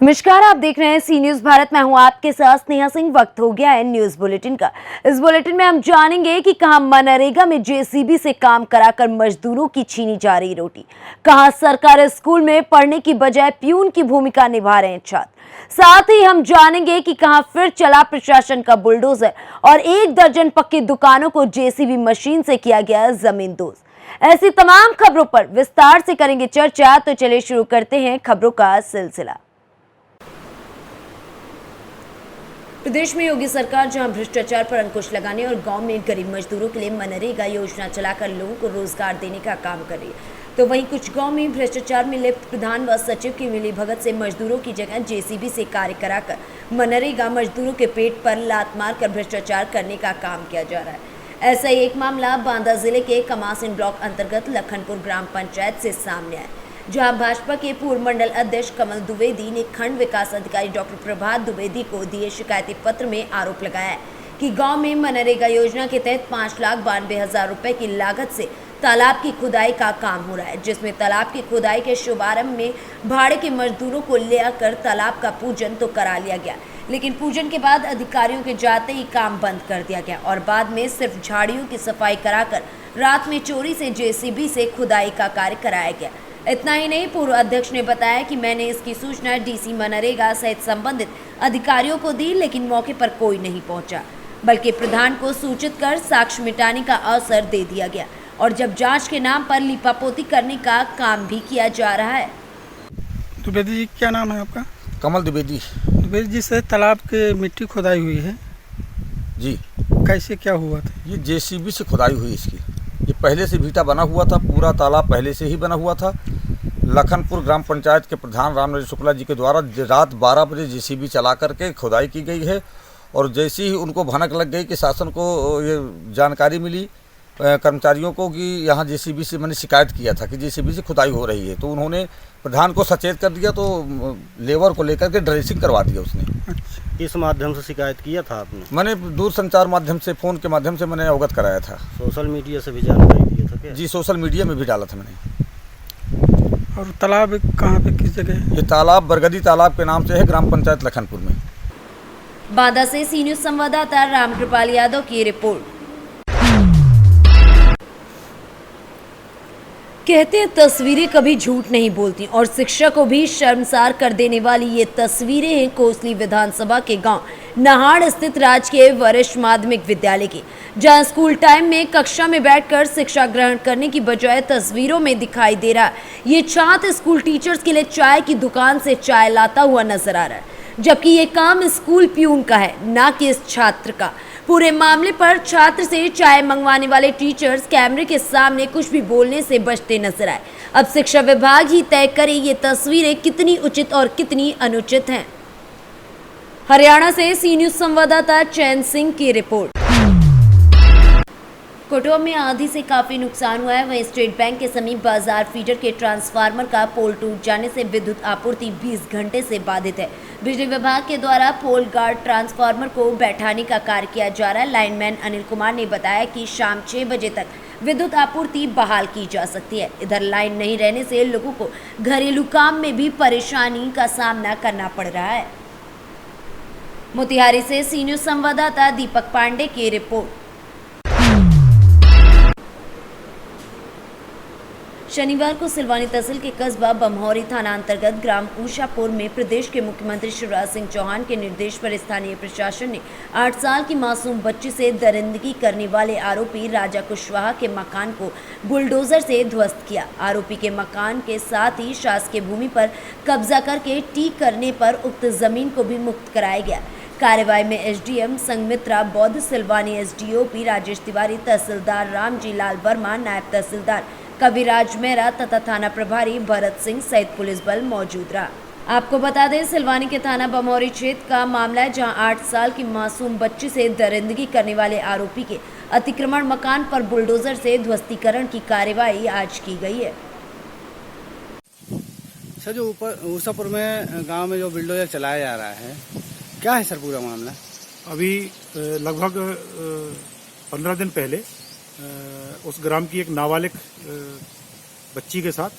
नमस्कार, आप देख रहे हैं सी न्यूज भारत। मैं हूं आपके साथ स्नेहा सिंह। वक्त हो गया है न्यूज बुलेटिन का। इस बुलेटिन में हम जानेंगे कि कहां मनरेगा में जेसीबी से काम कराकर मजदूरों की छीनी जा रही रोटी, कहां सरकारी स्कूल में पढ़ने की बजाय प्यून की भूमिका निभा रहे हैं छात्र। साथ ही हम जानेंगे कि कहां फिर चला प्रशासन का बुलडोजर और 1 दर्जन पक्की दुकानों को जेसीबी मशीन से किया गया जमींदोज। ऐसी तमाम खबरों पर विस्तार से करेंगे चर्चा। तो चलिए शुरू करते हैं खबरों का सिलसिला। प्रदेश में योगी सरकार जहां भ्रष्टाचार पर अंकुश लगाने और गांव में गरीब मजदूरों के लिए मनरेगा योजना चलाकर लोगों को रोजगार देने का काम कर रही है, तो वहीं कुछ गांव में भ्रष्टाचार में लिप्त प्रधान व सचिव की मिलीभगत से मजदूरों की जगह जेसीबी से कार्य कराकर मनरेगा मजदूरों के पेट पर लात मारकर भ्रष्टाचार करने का काम किया जा रहा है। ऐसा ही एक मामला बांदा जिले के कमासिन ब्लॉक अंतर्गत लखनपुर ग्राम पंचायत से सामने आया, जहां भाजपा के पूर्व मंडल अध्यक्ष कमल द्विवेदी ने खंड विकास अधिकारी डॉक्टर प्रभात द्विवेदी को दिए शिकायती पत्र में आरोप लगाया है कि गांव में मनरेगा योजना के तहत 5,92,000 रुपए की लागत से तालाब की खुदाई का काम हो रहा है, जिसमें तालाब की खुदाई के शुभारंभ में भाड़े के मजदूरों को ले आकर तालाब का पूजन तो करा लिया गया, लेकिन पूजन के बाद अधिकारियों के जाते ही काम बंद कर दिया गया और बाद में सिर्फ झाड़ियों की सफाई कराकर रात में चोरी से जेसीबी से खुदाई का कार्य कराया गया। इतना ही नहीं, पूर्व अध्यक्ष ने बताया कि मैंने इसकी सूचना डीसी मनरेगा सहित संबंधित अधिकारियों को दी, लेकिन मौके पर कोई नहीं पहुंचा, बल्कि प्रधान को सूचित कर साक्ष्य मिटाने का अवसर दे दिया गया और जब जांच के नाम पर लिपापोती करने का काम भी किया जा रहा है। द्विवेदी जी, क्या नाम है आपका? कमल द्विवेदी। द्विवेदी जी से तालाब के मिट्टी खुदाई हुई है जी। कैसे क्या हुआ था? ये जेसीबी से खुदाई हुई इसकी। ये पहले से भीटा बना हुआ था, पूरा तालाब पहले से ही बना हुआ था। लखनपुर ग्राम पंचायत के प्रधान रामनरेश शुक्ला जी के द्वारा रात 12 बजे जेसीबी चला करके खुदाई की गई है और जैसे ही उनको भनक लग गई कि शासन को ये जानकारी मिली कर्मचारियों को कि यहाँ जेसीबी से मैंने शिकायत किया था कि जेसीबी से खुदाई हो रही है, तो उन्होंने प्रधान को सचेत कर दिया, तो लेबर को लेकर के ड्रेसिंग करवा दिया उसने। किस माध्यम से शिकायत किया था आपने? मैंने दूर संचार माध्यम से, फ़ोन के माध्यम से मैंने अवगत कराया था। सोशल मीडिया से भी जानकारी दिया था क्या? जी, सोशल मीडिया में भी डाला था मैंने। और तालाब कहाँ पे, किस जगह है? ये तालाब बरगदी तालाब के नाम से है, ग्राम पंचायत लखनपुर में। बांदा से सी न्यूज संवाददाता रामकृपाल यादव की रिपोर्ट। कहते हैं तस्वीरें कभी झूठ नहीं बोलती और शिक्षा को भी शर्मसार कर देने वाली ये तस्वीरें हैं कोसली विधानसभा के गांव नहाड़ स्थित राजकीय वरिष्ठ माध्यमिक विद्यालय की, जहां स्कूल टाइम में कक्षा में बैठकर शिक्षा ग्रहण करने की बजाय तस्वीरों में दिखाई दे रहा ये छात्र स्कूल टीचर्स के लिए चाय की दुकान से चाय लाता हुआ नजर आ रहा है, जबकि ये काम स्कूल प्यून का है, ना कि इस छात्र का। पूरे मामले पर छात्र से चाय मंगवाने वाले टीचर्स कैमरे के सामने कुछ भी बोलने से बचते नजर आए। अब शिक्षा विभाग ही तय करे ये तस्वीरें कितनी उचित और कितनी अनुचित हैं। हरियाणा से सी न्यूज संवाददाता चैन सिंह की रिपोर्ट। कोटवा में आंधी से काफी नुकसान हुआ है। वहीं स्टेट बैंक के समीप बाजार फीडर के ट्रांसफार्मर का पोल टूट जाने से विद्युत आपूर्ति 20 घंटे से बाधित है। बिजली विभाग के द्वारा पोल गार्ड ट्रांसफार्मर को बैठाने का कार्य किया जा रहा है। लाइनमैन अनिल कुमार ने बताया कि शाम 6 बजे तक विद्युत आपूर्ति बहाल की जा सकती है। इधर लाइन नहीं रहने से लोगों को घरेलू काम में भी परेशानी का सामना करना पड़ रहा है। मोतिहारी से सी न्यूज संवाददाता दीपक पांडे की रिपोर्ट। शनिवार को सिलवानी तहसील के कस्बा बमहौरी थाना अंतर्गत ग्राम ऊषापुर में प्रदेश के मुख्यमंत्री शिवराज सिंह चौहान के निर्देश पर स्थानीय प्रशासन ने 8 साल की मासूम बच्ची से दरिंदगी करने वाले आरोपी राजा कुशवाहा के मकान को बुलडोजर से ध्वस्त किया। आरोपी के मकान के साथ ही शासकीय भूमि पर कब्जा करके टी करने पर उक्त जमीन को भी मुक्त कराया गया। कार्यवाही में एसडीएम संगमित्रा बौद्ध, सिलवानी एसडीओपी राजेश तिवारी, तहसीलदार रामजी लाल वर्मा, नायब तहसीलदार कविराज मेहरा तथा थाना प्रभारी भरत सिंह सहित पुलिस बल मौजूद रहा। आपको बता दें, सिलवानी के थाना बमहौरी क्षेत्र का मामला है, जहां 8 साल की मासूम बच्ची से दरिंदगी करने वाले आरोपी के अतिक्रमण मकान पर बुलडोजर से ध्वस्तीकरण की कार्यवाही आज की गई है। सर, जो ऊपर ऊषापुर में गांव में जो बुलडोजर चलाया जा रहा है, क्या है सर पूरा मामला? अभी लगभग 15 दिन पहले उस ग्राम की एक नाबालिग बच्ची के साथ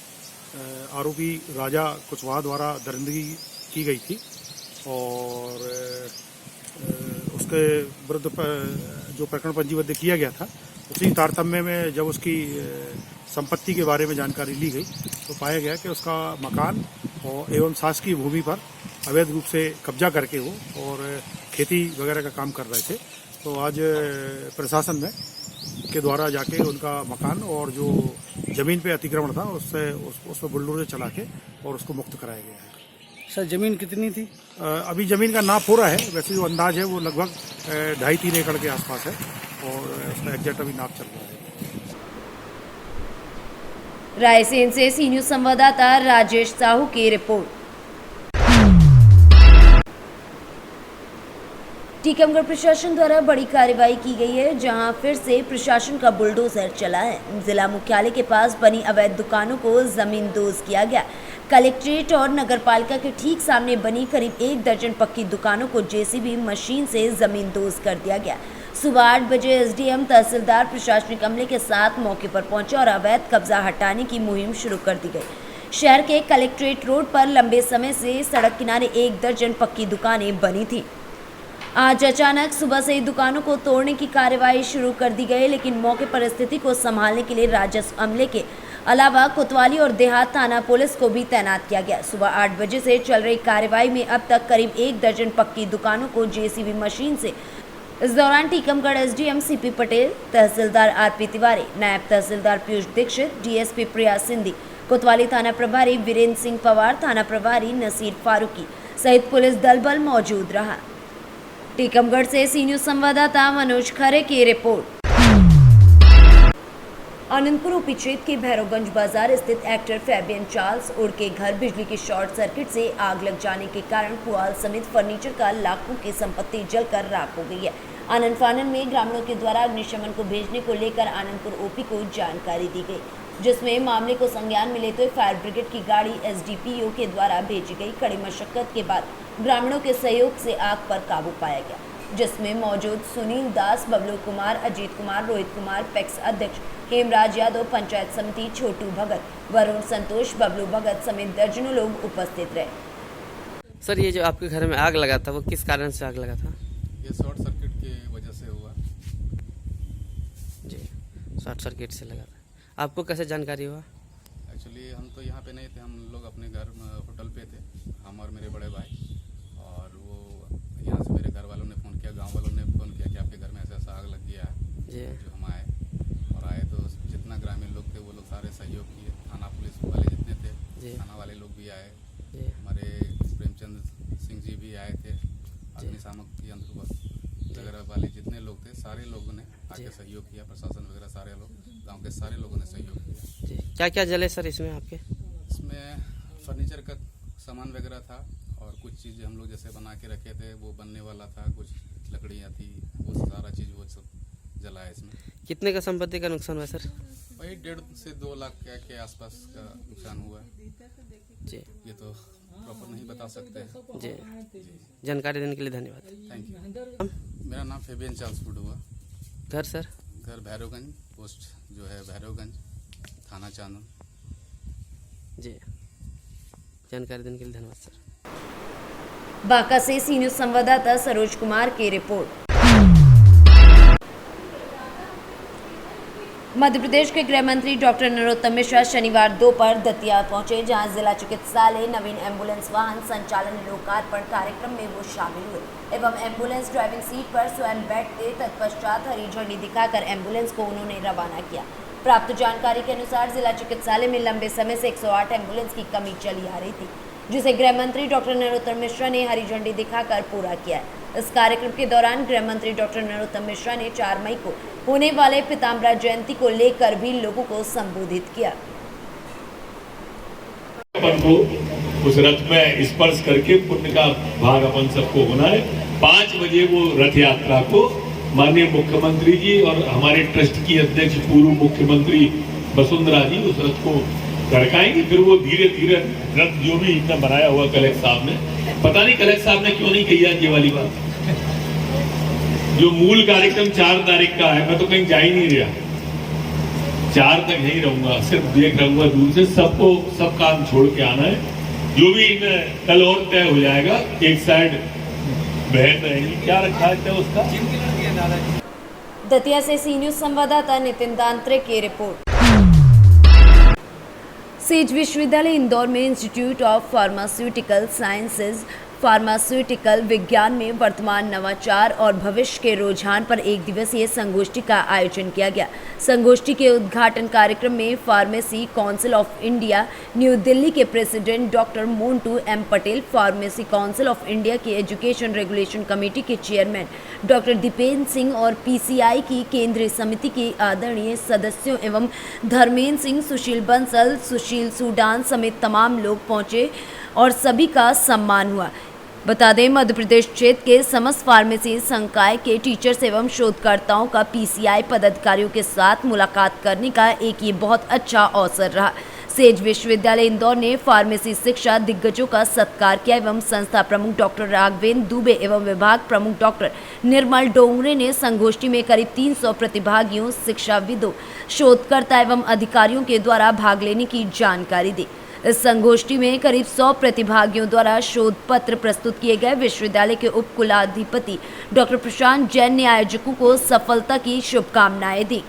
आरोपी राजा कुशवाहा द्वारा दरिंदगी की गई थी और उसके विरुद्ध जो प्रकरण पंजीबद्ध किया गया था, उसी तारतम्य में जब उसकी संपत्ति के बारे में जानकारी ली गई तो पाया गया कि उसका मकान और एवं शासकीय भूमि पर अवैध रूप से कब्जा करके वो और खेती वगैरह का काम कर रहे थे। तो आज प्रशासन में के द्वारा जाके उनका मकान और जो जमीन पे अतिक्रमण था उससे उस पर बुलडोजर चला के और उसको मुक्त कराया गया है। सर जमीन कितनी थी? अभी जमीन का नाप हो रहा है, वैसे जो अंदाज है वो लगभग 2.5-3 एकड़ के आसपास है और उसका एग्जैक्ट अभी नाप चल रहा है। रायसेन से सी न्यूज संवाददाता राजेश साहू की रिपोर्ट। टीकमगढ़ प्रशासन द्वारा बड़ी कार्रवाई की गई है, जहां फिर से प्रशासन का बुलडोजर चला है। जिला मुख्यालय के पास बनी अवैध दुकानों को जमींदोज किया गया। कलेक्ट्रेट और नगरपालिका के ठीक सामने बनी करीब 1 दर्जन पक्की दुकानों को जेसीबी मशीन से जमींदोज कर दिया गया। सुबह 8 बजे एसडीएम, तहसीलदार प्रशासनिक अमले के साथ मौके पर पहुंचे और अवैध कब्जा हटाने की मुहिम शुरू कर दी गई। शहर के कलेक्ट्रेट रोड पर लंबे समय से सड़क किनारे 1 दर्जन पक्की दुकानें बनी थी। आज अचानक सुबह से ही दुकानों को तोड़ने की कार्रवाई शुरू कर दी गई, लेकिन मौके पर स्थिति को संभालने के लिए राजस्व अमले के अलावा कोतवाली और देहात थाना पुलिस को भी तैनात किया गया। सुबह 8 बजे से चल रही कार्रवाई में अब तक करीब 1 दर्जन पक्की दुकानों को जेसीबी मशीन से। इस दौरान टीकमगढ़ एसडीएम सीपी पटेल, तहसीलदार आरपी तिवारी, नायब तहसीलदार पीयूष दीक्षित, डीएसपी प्रिया सिंधी, कोतवाली थाना प्रभारी वीरेंद्र सिंह पवार, थाना प्रभारी नसीर फारूकी सहित पुलिस दल बल मौजूद रहा। टीकमगढ़ से सी न्यूज संवाददाता मनोज खरे की रिपोर्ट। आनंदपुर ओपी क्षेत्र के भैरवगंज बाजार स्थित एक्टर फैबियन चार्ल्स उड़ के घर बिजली की शॉर्ट सर्किट से आग लग जाने के कारण पुआल समेत फर्नीचर का लाखों की संपत्ति जलकर राख हो गई है। आनंद फानन में ग्रामीणों के द्वारा अग्निशमन को भेजने को लेकर आनंदपुर ओपी को जानकारी दी गई, जिसमें मामले को संज्ञान में लेते हुए फायर ब्रिगेड की गाड़ी एसडीपीओ के द्वारा भेजी गई। कड़ी मशक्कत के बाद ग्रामीणों के सहयोग से आग पर काबू पाया गया, जिसमें मौजूद सुनील दास, बबलू कुमार, अजीत कुमार, रोहित कुमार, पैक्स अध्यक्ष हेमराज यादव, पंचायत समिति छोटू भगत, वरुण संतोष, बबलू भगत समेत दर्जनों लोग उपस्थित रहे। सर, ये जो आपके घर में आग लगा था वो किस कारण से आग लगा था? ये शॉर्ट सर्किट की वजह से हुआ। जी, शॉर्ट सर्किट से लगा था। आपको कैसे जानकारी हुआ? एक्चुअली हम तो यहाँ पे नहीं थे, हम लोग अपने घर होटल पे थे, हम और मेरे बड़े भाई। और वो यहाँ से मेरे घर वालों ने फ़ोन किया, गांव वालों ने फ़ोन किया कि आपके घर में ऐसा आग लग गया है। जी। जो हम आए और आए तो जितना ग्रामीण लोग थे वो लोग सारे सहयोग किए। थाना पुलिस वाले जितने थे, थाना वाले लोग भी आए। हमारे प्रेमचंद सिंह जी भी आए थे। अग्निशामक यंत्र वगैरह वाले जितने लोग थे, सारे लोगों ने आके सहयोग किया। प्रशासन वगैरह सारे लोग, गांव के सारे लोगों ने सहयोग किया। क्या क्या जले सर इसमें आपके? इसमें फर्नीचर का सामान वगैरह था और कुछ चीज़ें हम लोग जैसे बना के रखे थे वो बनने वाला था, कुछ लकड़ियाँ थी, वो सारा चीज़ वो सब जला है। इसमें कितने का संपत्ति का नुकसान हुआ सर? वही 1.5 से 2 लाख के आसपास का नुकसान हुआ है। जी, ये तो प्रॉपर नहीं बता सकते हैं। जी, जानकारी देने के लिए धन्यवाद। Thank you. मेरा नाम फेबियन चार्ल्स हुआ। घर सर? घर भैरवगंज, पोस्ट जो है भैरवगंज, थाना चांदन। जी, जानकारी देने के लिए धन्यवाद सर। बांका से सी न्यूज संवाददाता सरोज कुमार की रिपोर्ट। मध्य प्रदेश के गृह मंत्री डॉक्टर नरोत्तम मिश्रा शनिवार दोपहर दतिया पहुंचे, जहां जिला चिकित्सालय नवीन एम्बुलेंस वाहन संचालन लोकार्पण कार्यक्रम में वो शामिल हुए एवं एम्बुलेंस ड्राइविंग सीट पर स्वयं बैठते। तत्पश्चात हरी झंडी दिखाकर एम्बुलेंस को उन्होंने रवाना किया। प्राप्त जानकारी के अनुसार जिला चिकित्सालय में लंबे समय से 108 एम्बुलेंस की कमी चली आ रही थी, जिसे गृह मंत्री डॉक्टर नरोत्तम मिश्रा ने हरी झंडी दिखाकर पूरा किया। इस कार्यक्रम के दौरान गृह मंत्री डॉक्टर नरोत्तम मिश्रा ने 4 मई को होने वाले पीताम्बरा जयंती को लेकर भी लोगों को संबोधित किया। अपन को उस रथ में स्पर्श करके पुण्य का भाग अपन सबको होना है। 5 बजे वो रथ यात्रा को माननीय मुख्यमंत्री जी और हमारे ट्रस्ट की अध्यक्ष पूर्व मुख्यमंत्री वसुंधरा जी उस रथ को धड़काएंगे। फिर वो धीरे धीरे रथ जो भी इतना बनाया हुआ कलेक्टर साहब ने, पता नहीं कलेक्टर साहब ने क्यों नहीं कही आज ये वाली बात। जो मूल कार्यक्रम 4 तारीख का है, मैं तो कहीं जा ही नहीं रहा, 4 तक यहीं रहूंगा, सिर्फ देख रहूंगा दूर से। सबको सब काम छोड़ के आना है जो भी कल और तय हो जाएगा। एक साइड बहन रहेगी, क्या रखा है तय उसका। दतिया से सी न्यूज संवाददाता नितिन दांत्रे की रिपोर्ट। सेज विश्वविद्यालय इंदौर में institute of pharmaceutical sciences pharmaceutical विज्ञान में वर्तमान नवाचार और भविष्य के रुझान पर एक दिवसीय संगोष्ठी का आयोजन किया गया। संगोष्ठी के उद्घाटन कार्यक्रम में pharmacy council of India new Delhi के president doctor Montu M Patel, pharmacy council of India की एजुकेशन रेगुलेशन कमेटी के चेयरमैन डॉक्टर दीपेंद्र सिंह और पीसीआई की केंद्रीय समिति के आदरणीय सदस्यों एवं धर्मेंद्र सिंह, सुशील बंसल, सुशील सूडान समेत तमाम लोग पहुंचे और सभी का सम्मान हुआ। बता दें, मध्य प्रदेश क्षेत्र के समस्त फार्मेसी संकाय के टीचर्स एवं शोधकर्ताओं का पीसीआई पदाधिकारियों के साथ मुलाकात करने का एक ये बहुत अच्छा अवसर रहा। सेज विश्वविद्यालय इंदौर ने फार्मेसी शिक्षा दिग्गजों का सत्कार किया एवं संस्था प्रमुख डॉक्टर राघवेंद्र दुबे एवं विभाग प्रमुख डॉक्टर निर्मल डोंगरे ने संगोष्ठी में करीब 300 प्रतिभागियों, शिक्षाविदों, शोधकर्ता एवं अधिकारियों के द्वारा भाग लेने की जानकारी दी। इस संगोष्ठी में करीब 100 प्रतिभागियों द्वारा शोध पत्र प्रस्तुत किए गए। विश्वविद्यालय के उप कुलाधिपति डॉक्टर प्रशांत जैन ने आयोजकों को सफलता की शुभकामनाएं दी।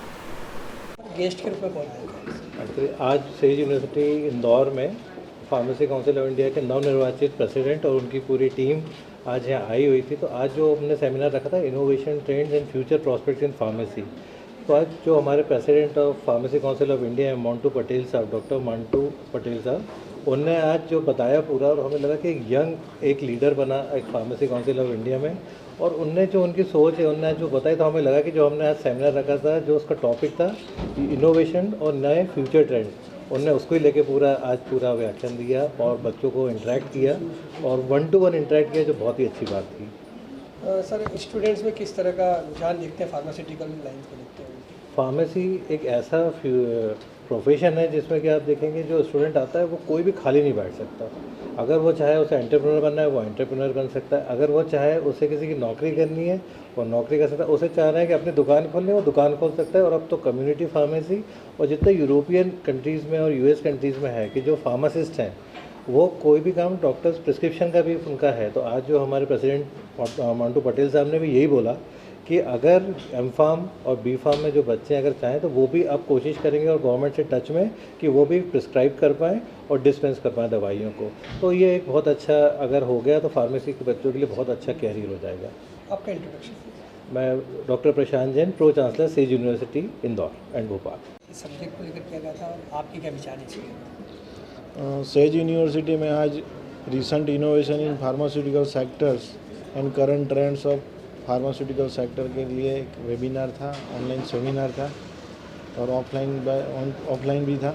गेस्ट के रूप में आज सेज यूनिवर्सिटी इंदौर में फार्मेसी काउंसिल ऑफ इंडिया के नवनिर्वाचित प्रेसिडेंट और उनकी पूरी टीम आज यहाँ आई हुई थी। तो आज जो हमने सेमिनार रखा था, innovation trends and future prospects in pharmacy, तो आज जो हमारे president of pharmacy council of India है मोंटू पटेल साहब, डॉक्टर मोंटू पटेल साहब, उनने आज जो बताया पूरा, और हमें लगा कि एक लीडर बना एक फार्मेसी काउंसिल ऑफ इंडिया में, और उनने जो उनकी सोच है उनने जो बताई, तो हमें लगा कि जो हमने आज सेमिनार रखा था, जो उसका टॉपिक था इनोवेशन और नए फ्यूचर ट्रेंड, उनने उसको ही लेके आज पूरा व्याख्यान दिया और बच्चों को इंटरेक्ट किया और 1-to-1 इंटरेक्ट किया, जो बहुत ही अच्छी बात थी। सर, स्टूडेंट्स में किस तरह का रुझान देखते हैं फार्मास्यूटिकल लाइन को देखते हैं? फार्मेसी एक ऐसा प्रोफेशन है जिसमें कि आप देखेंगे जो स्टूडेंट आता है वो कोई भी खाली नहीं बैठ सकता। अगर वो चाहे उसे एंटरप्रेन्योर बनना है वो एंटरप्रेन्योर बन सकता है, अगर वो चाहे उसे किसी की नौकरी करनी है वो नौकरी कर सकता है, उसे चाह रहा है कि अपनी दुकान खोलनी है वो दुकान खोल सकता है। और अब तो कम्युनिटी फार्मेसी और जितने यूरोपियन कंट्रीज़ में और यूएस कंट्रीज़ में है कि जो फार्मासिस्ट हैं वो कोई भी काम डॉक्टर्स प्रिस्क्रिप्शन का भी उनका है। तो आज जो हमारे प्रेसिडेंट मोंटू पटेल साहब ने भी यही बोला कि अगर एम फार्म और बी फार्म में जो बच्चे अगर चाहें तो वो भी अब कोशिश करेंगे और गवर्नमेंट से टच में कि वो भी प्रिस्क्राइब कर पाएँ और डिस्पेंस कर पाएँ दवाइयों को। तो ये एक बहुत अच्छा अगर हो गया तो फार्मेसी के बच्चों के लिए बहुत अच्छा कैरियर हो जाएगा। आपका इंट्रोडक्शन? मैं doctor Prashant Jain, pro chancellor says university Indore and Bhopal. इस सब्जेक्ट को लेकर किया गया था और आपके क्या विचार है? सेज यूनिवर्सिटी में आज recent innovation in pharmaceutical sectors and current trends of pharmaceutical sector के लिए एक वेबिनार था, ऑनलाइन सेमिनार था और ऑफलाइन भी था।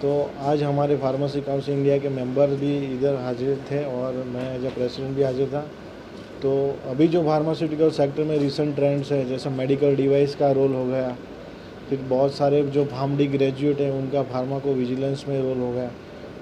तो आज हमारे फार्मेसी काउंसिल इंडिया के मेंबर भी इधर हाजिर थे और मैं एज ए प्रेसिडेंट भी हाजिर था। तो अभी जो फार्मास्यूटिकल सेक्टर में रिसेंट ट्रेंड्स है, जैसे मेडिकल डिवाइस का रोल हो गया, फिर बहुत सारे जो फार्मडी ग्रेजुएट हैं उनका फार्माको विजिलेंस में रोल हो गया,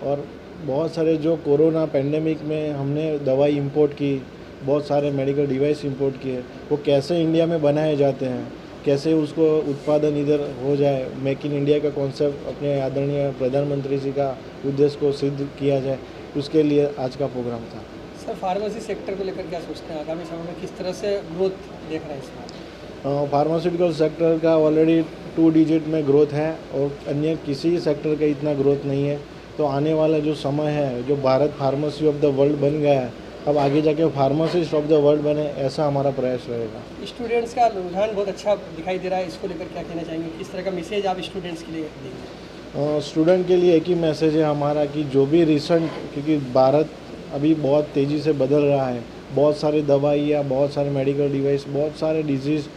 और बहुत सारे जो कोरोना पेंडेमिक में हमने दवाई इंपोर्ट की, बहुत सारे मेडिकल डिवाइस इंपोर्ट किए, वो कैसे इंडिया में बनाए जाते हैं, कैसे उसको उत्पादन इधर हो जाए, मेक इन इंडिया का कॉन्सेप्ट अपने आदरणीय प्रधानमंत्री जी का उद्देश्य को सिद्ध किया जाए, उसके लिए आज का प्रोग्राम था। सर, फार्मेसी सेक्टर को लेकर क्या सोचते हैं? आगामी समय में किस तरह से ग्रोथ देख रहे हैं इसमें? फार्मास्यूटिकल सेक्टर का ऑलरेडी 2 डिजिट में ग्रोथ है और अन्य किसी सेक्टर का इतना ग्रोथ नहीं है। तो आने वाला जो समय है, जो Bharat pharmacy of the world बन गया है, अब आगे जाके फार्मासिस्ट ऑफ द वर्ल्ड बने, ऐसा हमारा प्रयास रहेगा। स्टूडेंट्स का रुझान बहुत अच्छा दिखाई दे रहा है, इसको लेकर क्या कहना चाहेंगे? किस तरह का मैसेज आप स्टूडेंट्स के लिए देंगे? स्टूडेंट के लिए एक ही मैसेज है हमारा कि जो भी रिसेंट, क्योंकि भारत अभी बहुत तेज़ी से बदल रहा है, बहुत सारे दवाइयाँ, बहुत सारे मेडिकल डिवाइस, बहुत सारे डिजीज़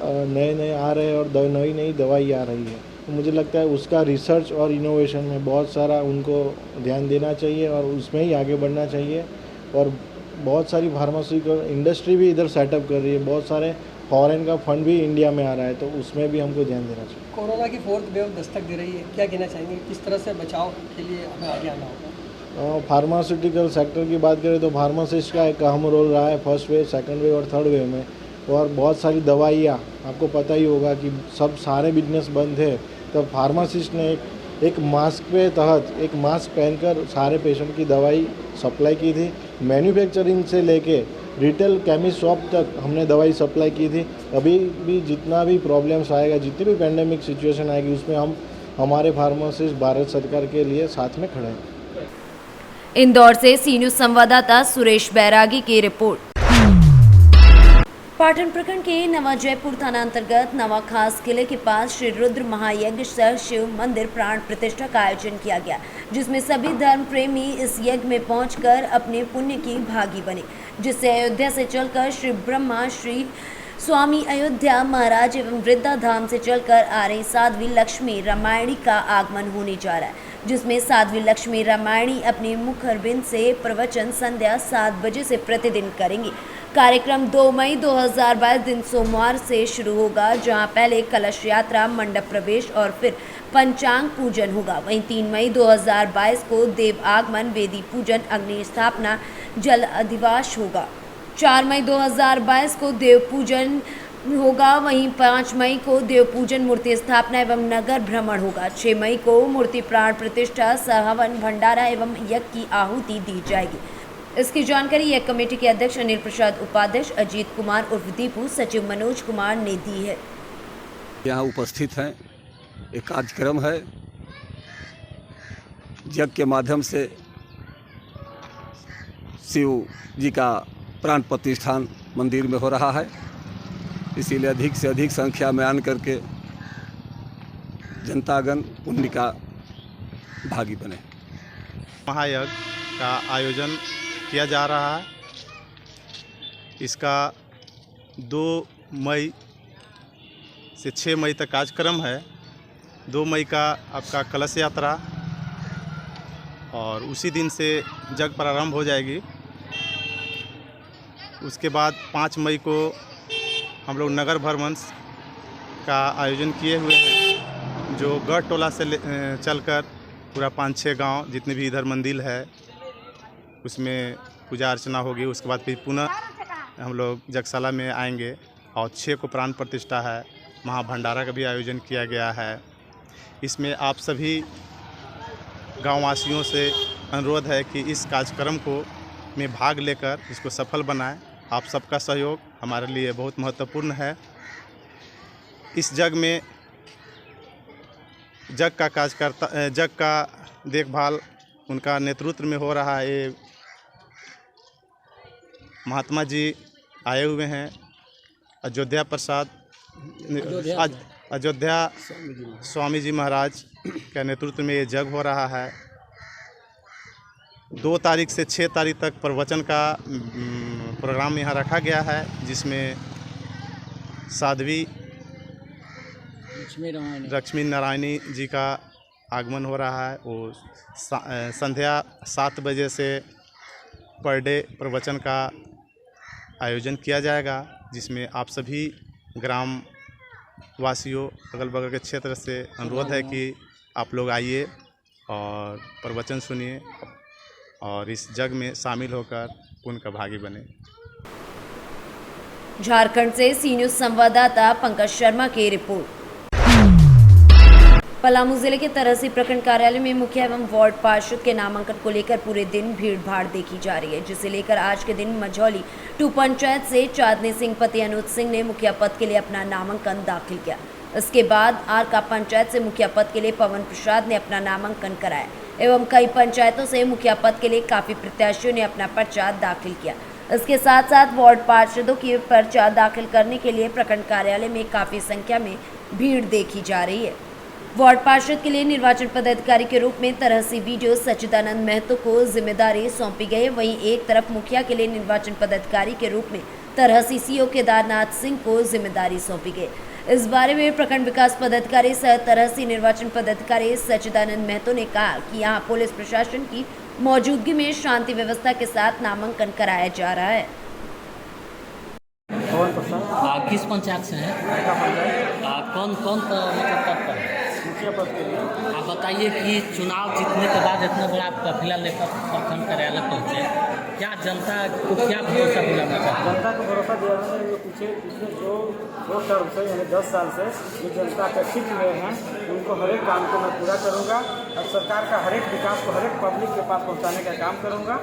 नए आ रहे हैं और नई दवाई आ रही है। तो मुझे लगता है उसका रिसर्च और इनोवेशन में बहुत सारा उनको ध्यान देना चाहिए और उसमें ही आगे बढ़ना चाहिए। और बहुत सारी फार्मास्यूटिकल इंडस्ट्री भी इधर सेटअप कर रही है, बहुत सारे फॉरेन का फंड भी इंडिया में आ रहा है, तो उसमें भी हमको ध्यान देना चाहिए। कोरोना की 4th वेव दस्तक दे रही है, क्या कहना चाहेंगे? किस तरह से बचाव के लिए हमें आगे आना होगा? फार्मास्यूटिकल सेक्टर की बात करें तो फार्मासिस्ट का एक अहम रोल रहा है फर्स्ट वेव, सेकंड वेव और थर्ड वेव में। और बहुत सारी दवाइयाँ, आपको पता ही होगा कि सब सारे बिजनेस बंद थे, तो फार्मासिस्ट ने एक एक मास्क पे तहत एक मास्क पहनकर सारे पेशेंट की दवाई सप्लाई की थी। मैन्युफैक्चरिंग से लेके रिटेल केमिस्ट शॉप तक हमने दवाई सप्लाई की थी। अभी भी जितना भी प्रॉब्लम्स आएगा, जितनी भी पेंडेमिक सिचुएशन आएगी, उसमें हम हमारे फार्मासिस्ट भारत सरकार के लिए साथ में खड़े हैं। इंदौर से सी न्यूज़ संवाददाता सुरेश बैरागी की रिपोर्ट। पाटन प्रखंड के नवा जयपुर थाना अंतर्गत नवा खास किले के पास श्री रुद्र महायज्ञ सह शिव मंदिर प्राण प्रतिष्ठा का आयोजन किया गया, जिसमें सभी धर्म प्रेमी इस यज्ञ में पहुंचकर अपने पुण्य की भागी बने, जिससे अयोध्या से चलकर श्री ब्रह्मा श्री स्वामी अयोध्या महाराज एवं वृद्धा धाम से चलकर आ रही साध्वी लक्ष्मी रामायणी का आगमन होने जा रहा है, जिसमें साध्वी लक्ष्मी रामायणी अपने मुख अरविंद से प्रवचन संध्या 7 बजे से प्रतिदिन करेंगी। कार्यक्रम 2 मई 2022 दिन सोमवार से शुरू होगा, जहां पहले कलश यात्रा, मंडप प्रवेश और फिर पंचांग पूजन होगा। वहीं 3 मई 2022 को देव आगमन, वेदी पूजन, अग्नि स्थापना, जल अधिवास होगा। 4 मई 2022 को देव पूजन होगा। वहीं 5 मई को देव पूजन, मूर्ति स्थापना एवं नगर भ्रमण होगा। 6 मई को मूर्ति प्राण प्रतिष्ठा, हवन, भंडारा एवं यज्ञ की आहुति दी जाएगी। इसकी जानकारी यज्ञ कमेटी के अध्यक्ष अनिल प्रसाद, उपाध्यक्ष अजीत कुमार उर्फ दीपू, सचिव मनोज कुमार ने दी है। यहाँ उपस्थित हैं। एक कार्यक्रम है, यज्ञ के माध्यम से शिव जी का प्राण प्रतिष्ठान मंदिर में हो रहा है, इसीलिए अधिक से अधिक संख्या में आन करके जनतागण पुण्य का भागी बने। महायज्ञ का आयोजन किया जा रहा है। इसका 2 मई से 6 मई तक कार्यक्रम है। 2 मई का आपका कलश यात्रा और उसी दिन से यज्ञ प्रारंभ हो जाएगी। उसके बाद 5 मई को हम लोग नगर भ्रमण का आयोजन किए हुए हैं, जो गढ़ टोला से चलकर पूरा 5-6 गांव जितने भी इधर मंदिर है उसमें पूजा अर्चना होगी। उसके बाद फिर पुनः हम लोग यज्ञशाला में आएंगे और 6 को प्राण प्रतिष्ठा है, महाभंडारा का भी आयोजन किया गया है। इसमें आप सभी गांववासियों से अनुरोध है कि इस कार्यक्रम को में भाग लेकर इसको सफल बनाएं। आप सबका सहयोग हमारे लिए बहुत महत्वपूर्ण है। इस यज्ञ में यज्ञ का देखभाल उनका नेतृत्व में हो रहा है। ये महात्मा जी आए हुए हैं, अयोध्या प्रसाद अयोध्या स्वामी जी महाराज के नेतृत्व में ये यज्ञ हो रहा है। 2 तारीख से 6 तारीख तक प्रवचन का प्रोग्राम यहाँ रखा गया है, जिसमें साध्वी लक्ष्मी नारायणी जी का आगमन हो रहा है। वो संध्या 7 बजे से पर डे प्रवचन का आयोजन किया जाएगा, जिसमें आप सभी ग्राम वासियों, अगल बगल के क्षेत्र से अनुरोध है कि आप लोग आइए और प्रवचन सुनिए और इस यज्ञ में शामिल होकर पुण्य का भागी बने। झारखंड से सी न्यूज़ संवाददाता पंकज शर्मा की रिपोर्ट। पलामू जिले के तरहसी प्रखंड कार्यालय में मुखिया एवं वार्ड पार्षद के नामांकन को लेकर पूरे दिन भीड़ भाड़ देखी जा रही है, जिसे लेकर आज के दिन मझौली 2 पंचायत से चांदनी सिंह पति अनुज सिंह ने मुखिया पद के लिए अपना नामांकन दाखिल किया। इसके बाद आरका पंचायत से मुखिया पद के लिए पवन प्रसाद ने अपना नामांकन कराया एवं कई पंचायतों से मुखिया पद के लिए काफी प्रत्याशियों ने अपना पर्चा दाखिल किया। इसके साथ साथ वार्ड पार्षदों की पर्चा दाखिल करने के लिए प्रखंड कार्यालय में काफी संख्या में भीड़ देखी जा रही है। वार्ड पार्षद के लिए निर्वाचन पदाधिकारी के रूप में तरहसी वीडियो सच्चिदानंद महतो को जिम्मेदारी सौंपी गई। वहीं एक तरफ मुखिया के लिए निर्वाचन पदाधिकारी के रूप में तरहसी सीओ केदारनाथ सिंह को जिम्मेदारी सौंपी गई। इस बारे में प्रखंड विकास पदाधिकारी सह तरहसी निर्वाचन पदाधिकारी सच्चिदानंद महतो ने कहा कि यहां पुलिस प्रशासन की मौजूदगी में शांति व्यवस्था के साथ नामांकन कराया जा रहा है। किस पंचायत से हैं? कौन मतलब पद पर है? मुखिया पद के लिए। आप बताइए कि चुनाव जीतने के बाद इतना बड़ा काफिला लेकर प्रखंड कार्यालय पहुँचे, क्या जनता को क्या भरोसा दिलाना चाहते हैं? जनता को भरोसा दिलाना है, जो कुछ पिछले दो टर्म से यानी 10 साल से जो जनता अपेक्षित हुए हैं उनको हर एक काम को मैं पूरा करूंगा और सरकार का हर एक विकास को हर एक पब्लिक के पास पहुंचाने का काम करूंगा।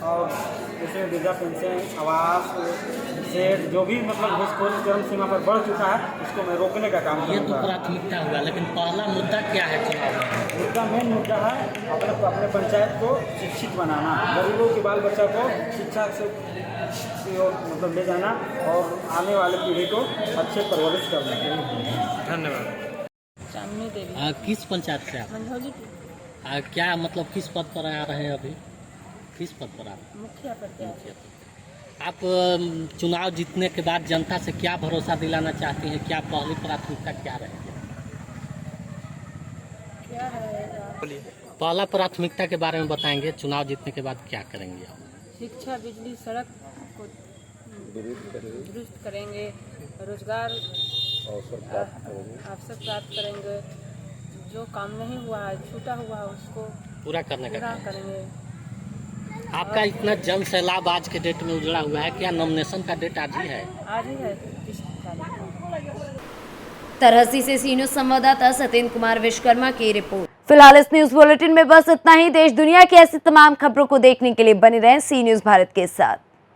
और इसमें वृद्धा पेंशन, आवास, सेठ जो भी मतलब घूसखोरी चरम सीमा पर बढ़ चुका है उसको मैं रोकने का काम ये तो करूंगा। प्राथमिकता हुआ, लेकिन पहला मुद्दा क्या है चुनाव में? मुद्दा मेन मुद्दा है अपने पंचायत को शिक्षित बनाना, गरीबों के बाल बच्चा को शिक्षा से मतलब ले जाना और आने वाले पीढ़ी को अच्छे परवरिश करना। धन्यवाद। चांदनी देवी। किस पंचायत से आप? मंझौली की। क्या मतलब किस पद पर आ रहे हैं अभी? किस पद पर आ रहे हैं? मुखिया प्रत्याशी। आप चुनाव जीतने के बाद जनता से क्या भरोसा दिलाना चाहती हैं? क्या पहली प्राथमिकता क्या रहेगी? क्या रहेगा? पहला प्राथमिकता के बारे में बताएंगे, चुनाव जीतने के बाद क्या करेंगे आप? शिक्षा, बिजली, सड़क को दुरुस्त करेंगे, रोजगार अवसर प्राप्त करेंगे, जो काम नहीं हुआ है, छूटा हुआ है उसको पूरा करने का काम करेंगे। आपका इतना जन सैलाब आज के डेट में उजड़ा हुआ है, क्या नॉमिनेशन का डेट आज ही है? आज ही है 30 तारीख। तरहसी से सी न्यूज़ संवाददाता सत्येंद्र कुमार विश्वकर्मा की रिपोर्ट। फिलहाल इस न्यूज बुलेटिन में बस इतना ही। देश दुनिया की ऐसी तमाम खबरों को देखने के लिए बने रहें सी न्यूज़ भारत के साथ।